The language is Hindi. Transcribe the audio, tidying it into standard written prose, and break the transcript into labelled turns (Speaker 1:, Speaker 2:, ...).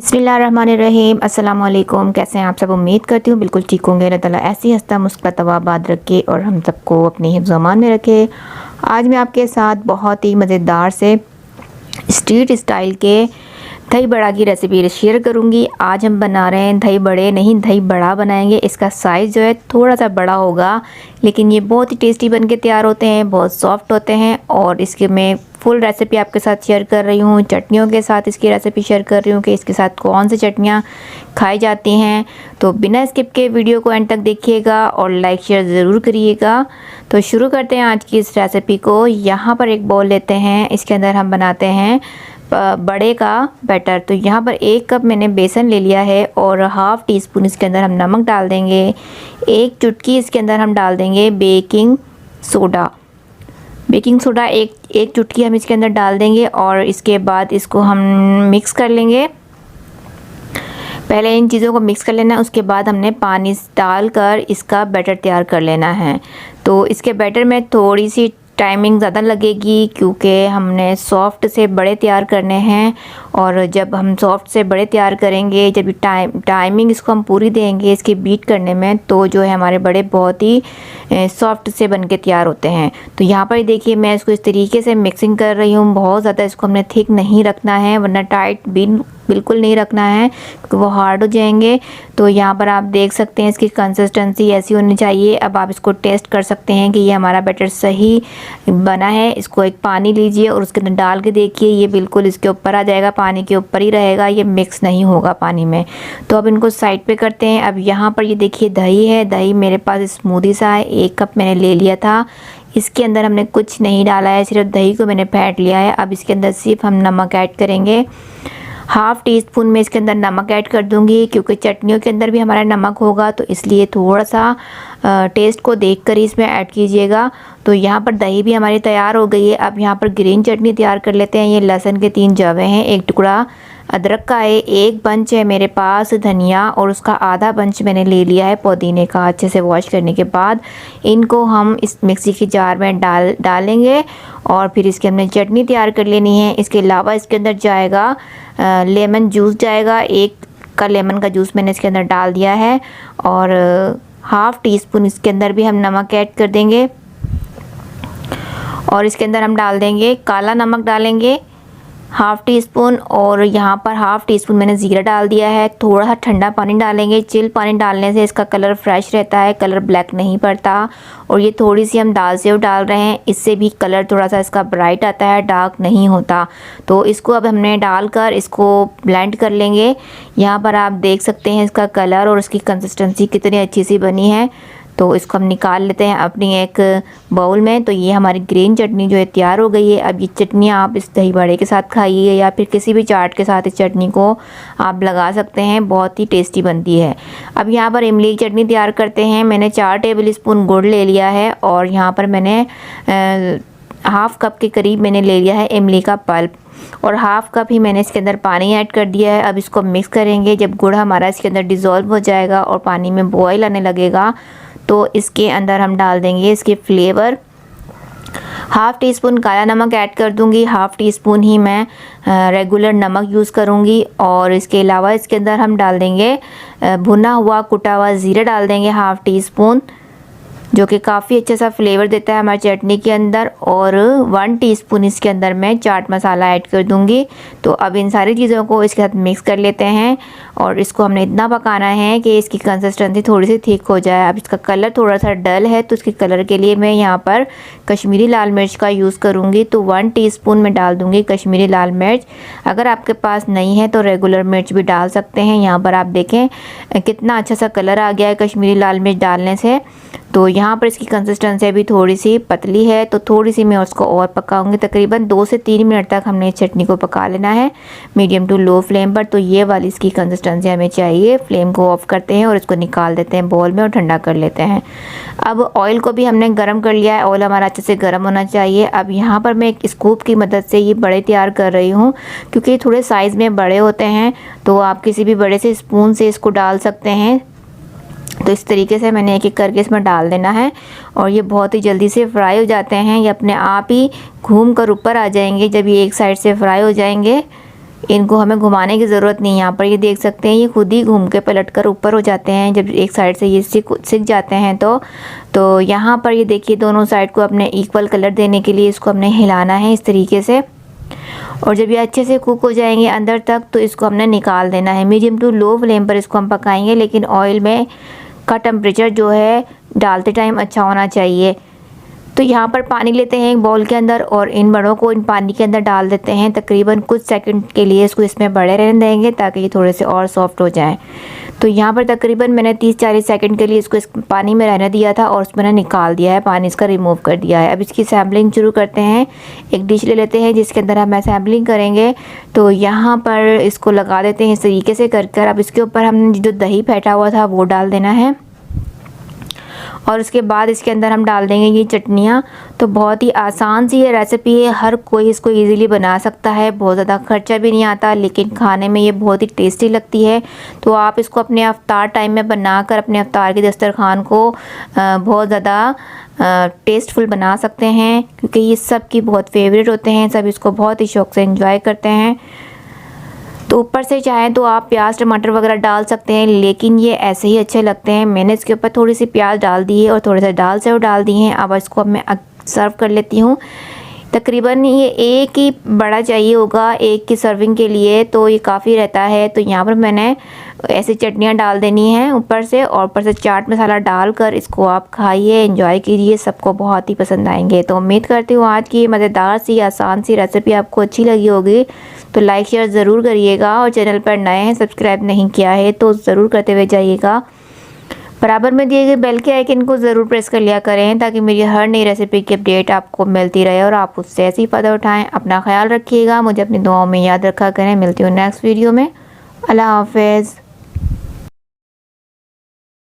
Speaker 1: बिस्मिल्लाहिर्रहमानिर्रहीम। अस्सलाम वालेकुम। कैसे हैं आप सब? उम्मीद करती हूँ बिल्कुल ठीक होंगे। अल्लाह ताला ऐसी ही हंसता मुस्कुराता आबाद रखे और हम सबको अपने हिफ्ज़ अमान में रखे। आज मैं आपके साथ बहुत ही मज़ेदार से स्ट्रीट स्टाइल के दही बड़ा की रेसिपी शेयर करूंगी। आज हम बना रहे हैं दही बड़े, नहीं दही बड़ा बनाएंगे। इसका साइज़ जो है थोड़ा सा बड़ा होगा, लेकिन ये बहुत ही टेस्टी बन के तैयार होते हैं, बहुत सॉफ्ट होते हैं। और इसके मैं फुल रेसिपी आपके साथ शेयर कर रही हूँ, चटनियों के साथ इसकी रेसिपी शेयर कर रही हूँ कि इसके साथ कौन सी चटनियाँ खाई जाती हैं। तो बिना स्किप के वीडियो को एंड तक देखिएगा और लाइक शेयर ज़रूर करिएगा। तो शुरू करते हैं आज की इस रेसिपी को। यहाँ पर एक बाउल लेते हैं, इसके अंदर हम बनाते हैं बड़े का बैटर। तो यहाँ पर 1 कप मैंने बेसन ले लिया है और हाफ़ टी स्पून इसके अंदर हम नमक डाल देंगे। 1 चुटकी इसके अंदर हम डाल देंगे बेकिंग सोडा। बेकिंग सोडा एक चुटकी हम इसके अंदर डाल देंगे और इसके बाद इसको हम मिक्स कर लेंगे। पहले इन चीज़ों को मिक्स कर लेना है, उसके बाद हमने पानी डालकर इसका बैटर तैयार कर लेना है। तो इसके बैटर में थोड़ी सी टाइमिंग ज़्यादा लगेगी क्योंकि हमने सॉफ्ट से बड़े तैयार करने हैं। और जब हम सॉफ्ट से बड़े तैयार करेंगे, जब टाइमिंग इसको हम पूरी देंगे इसकी बीट करने में, तो जो है हमारे बड़े बहुत ही सॉफ्ट से बन के तैयार होते हैं। तो यहाँ पर देखिए मैं इसको इस तरीके से मिक्सिंग कर रही हूँ। बहुत ज़्यादा इसको हमने थिक नहीं रखना है, वरना टाइट भी बिल्कुल नहीं रखना है क्योंकि वो हार्ड हो जाएंगे। तो यहाँ पर आप देख सकते हैं इसकी कंसिस्टेंसी ऐसी होनी चाहिए। अब आप इसको टेस्ट कर सकते हैं कि ये हमारा बैटर सही बना है। इसको एक पानी लीजिए और उसके अंदर डाल के देखिए, ये बिल्कुल इसके ऊपर आ जाएगा, पानी के ऊपर ही रहेगा, ये मिक्स नहीं होगा पानी में। तो अब इनको साइड पे करते हैं। अब यहाँ पर ये देखिए दही है, दही मेरे पास स्मूदी सा है, 1 कप मैंने ले लिया था। इसके अंदर हमने कुछ नहीं डाला है, सिर्फ दही को मैंने फेंट लिया है। अब इसके अंदर सिर्फ हम नमक ऐड करेंगे। हाफ़ टी स्पून में इसके अंदर नमक ऐड कर दूंगी क्योंकि चटनियों के अंदर भी हमारा नमक होगा, तो इसलिए थोड़ा सा टेस्ट को देखकर ही इसमें ऐड कीजिएगा। तो यहाँ पर दही भी हमारी तैयार हो गई है। अब यहाँ पर ग्रीन चटनी तैयार कर लेते हैं। ये लहसुन के 3 जवे हैं, 1 टुकड़ा अदरक का है, 1 बंच है मेरे पास धनिया और उसका आधा बंच मैंने ले लिया है पुदीने का। अच्छे से वॉश करने के बाद इनको हम इस मिक्सी के जार में डालेंगे और फिर इसके हमने चटनी तैयार कर लेनी है। इसके अलावा इसके अंदर जाएगा लेमन जूस जाएगा, 1 का लेमन का जूस मैंने इसके अंदर डाल दिया है। और हाफ़ टी स्पून इसके अंदर भी हम नमक ऐड कर देंगे और इसके अंदर हम डाल देंगे काला नमक डालेंगे हाफ़ टी स्पून। और यहाँ पर हाफ़ टी स्पून मैंने ज़ीरा डाल दिया है। थोड़ा सा ठंडा पानी डालेंगे, चिल पानी डालने से इसका कलर फ्रेश रहता है, कलर ब्लैक नहीं पड़ता। और ये थोड़ी सी हम दाल सेव डाल रहे हैं, इससे भी कलर थोड़ा सा इसका ब्राइट आता है, डार्क नहीं होता। तो इसको अब हमने डालकर इसको ब्लेंड कर लेंगे। यहाँ पर आप देख सकते हैं इसका कलर और इसकी कंसिस्टेंसी कितनी अच्छी सी बनी है। तो इसको हम निकाल लेते हैं अपनी एक बाउल में। तो ये हमारी ग्रीन चटनी जो है तैयार हो गई है। अब ये चटनी आप इस दही बड़े के साथ खाइए या फिर किसी भी चाट के साथ इस चटनी को आप लगा सकते हैं, बहुत ही टेस्टी बनती है। अब यहाँ पर इमली की चटनी तैयार करते हैं। मैंने 4 टेबल स्पून गुड़ ले लिया है और यहाँ पर मैंने हाफ़ कप के करीब मैंने ले लिया है इमली का पल्प और हाफ़ कप ही मैंने इसके अंदर पानी ऐड कर दिया है। अब इसको मिक्स करेंगे। जब गुड़ हमारा इसके अंदर डिज़ोल्व हो जाएगा और पानी में बॉयल आने लगेगा, तो इसके अंदर हम डाल देंगे इसके फ्लेवर। हाफ़ टी स्पून काला नमक ऐड कर दूंगी, हाफ़ टी स्पून ही मैं रेगुलर नमक यूज़ करूंगी। और इसके अलावा इसके अंदर हम डाल देंगे भुना हुआ कुटा हुआ ज़ीरा डाल देंगे हाफ़ टी स्पून, जो कि काफ़ी अच्छा सा फ्लेवर देता है हमारी चटनी के अंदर। और 1 टीस्पून इसके अंदर मैं चाट मसाला ऐड कर दूंगी। तो अब इन सारी चीज़ों को इसके साथ मिक्स कर लेते हैं और इसको हमने इतना पकाना है कि इसकी कंसिस्टेंसी थोड़ी सी थिक हो जाए। अब इसका कलर थोड़ा सा डल है, तो इसके कलर के लिए मैं यहाँ पर कश्मीरी लाल मिर्च का यूज़ करूँगी। तो 1 टीस्पून में डाल दूँगी कश्मीरी लाल मिर्च। अगर आपके पास नहीं है तो रेगुलर मिर्च भी डाल सकते हैं। यहाँ पर आप देखें कितना अच्छा सा कलर आ गया है कश्मीरी लाल मिर्च डालने से। तो यहाँ पर इसकी कंसिस्टेंसी अभी थोड़ी सी पतली है, तो थोड़ी सी मैं उसको और पकाऊंगी। तकरीबन 2 से 3 मिनट तक हमने इस चटनी को पका लेना है मीडियम टू लो फ्लेम पर। तो ये वाली इसकी कंसिस्टेंसी हमें चाहिए। फ्लेम को ऑफ करते हैं और इसको निकाल देते हैं बाउल में और ठंडा कर लेते हैं। अब ऑयल को भी हमने गर्म कर लिया है, ऑयल हमारा अच्छे से गर्म होना चाहिए। अब यहाँ पर मैं एक स्कूप की मदद से ये बड़े तैयार कर रही हूँ क्योंकि थोड़े साइज़ में बड़े होते हैं, तो आप किसी भी बड़े से स्पून से इसको डाल सकते हैं। तो इस तरीके से मैंने एक एक करके इसमें डाल देना है और ये बहुत ही जल्दी से फ्राई हो जाते हैं। ये अपने आप ही घूम कर ऊपर आ जाएंगे जब ये एक साइड से फ्राई हो जाएंगे। इनको हमें घुमाने की ज़रूरत नहीं है। यहाँ पर ये देख सकते हैं ये खुद ही घूम के पलट कर ऊपर हो जाते हैं जब एक साइड से ये सिक जाते हैं तो यहाँ पर ये देखिए दोनों साइड को अपने इक्वल कलर देने के लिए इसको हमने हिलाना है इस तरीके से। और जब ये अच्छे से कुक हो जाएंगे अंदर तक तो इसको हमने निकाल देना है। मीडियम टू लो फ्लेम पर इसको हम पकाएंगे, लेकिन ऑयल में का टेम्परेचर जो है डालते टाइम अच्छा होना चाहिए। तो यहाँ पर पानी लेते हैं एक बाउल के अंदर और इन बड़ों को इन पानी के अंदर डाल देते हैं। तकरीबन कुछ सेकंड के लिए इसको इसमें बड़े रहने देंगे ताकि ये थोड़े से और सॉफ्ट हो जाएं। तो यहाँ पर तकरीबन मैंने 30-40 सेकंड के लिए इसको इस पानी में रहने दिया था और उसमें निकाल दिया है, पानी इसका रिमूव कर दिया है। अब इसकी सैम्पलिंग शुरू करते हैं। एक डिश ले लेते हैं जिसके अंदर हम सैम्पलिंग करेंगे। तो यहाँ पर इसको लगा देते हैं इस तरीके से कर। अब इसके ऊपर हमने जो दही फेंटा हुआ था वो डाल देना है और उसके बाद इसके अंदर हम डाल देंगे ये चटनियाँ। तो बहुत ही आसान सी ये रेसिपी है, हर कोई इसको इजीली बना सकता है, बहुत ज़्यादा खर्चा भी नहीं आता, लेकिन खाने में ये बहुत ही टेस्टी लगती है। तो आप इसको अपने अफ्तार टाइम में बनाकर अपने अफ्तार के दस्तरखान को बहुत ज़्यादा टेस्टफुल बना सकते हैं, क्योंकि ये सब की बहुत फेवरेट होते हैं, सब इसको बहुत ही शौक़ से एंजॉय करते हैं। तो ऊपर से चाहें तो आप प्याज टमाटर वगैरह डाल सकते हैं, लेकिन ये ऐसे ही अच्छे लगते हैं। मैंने इसके ऊपर थोड़ी सी प्याज डाल दी है और थोड़े से दाल से डाल दी हैं। अब इसको मैं सर्व कर लेती हूँ। तकरीबन ये एक ही बड़ा चाहिए होगा एक की सर्विंग के लिए, तो ये काफ़ी रहता है। तो यहाँ पर मैंने ऐसी चटनियाँ डाल देनी हैं ऊपर से, और ऊपर से चाट मसाला डालकर इसको आप खाइए, एंजॉय कीजिए, सबको बहुत ही पसंद आएंगे। तो उम्मीद करती हूँ आज की मज़ेदार सी आसान सी रेसिपी आपको अच्छी लगी होगी। तो लाइक शेयर ज़रूर करिएगा, और चैनल पर नए हैं सब्सक्राइब नहीं किया है तो ज़रूर करते हुए जाइएगा। बराबर में दिए गए बेल के आइकन को ज़रूर प्रेस कर लिया करें ताकि मेरी हर नई रेसिपी की अपडेट आपको मिलती रहे और आप उससे ऐसे ही फ़ायदा उठाएं। अपना ख्याल रखिएगा, मुझे अपनी दुआओं में याद रखा करें। मिलती हूँ नेक्स्ट वीडियो में। अल्लाह हाफ़िज़।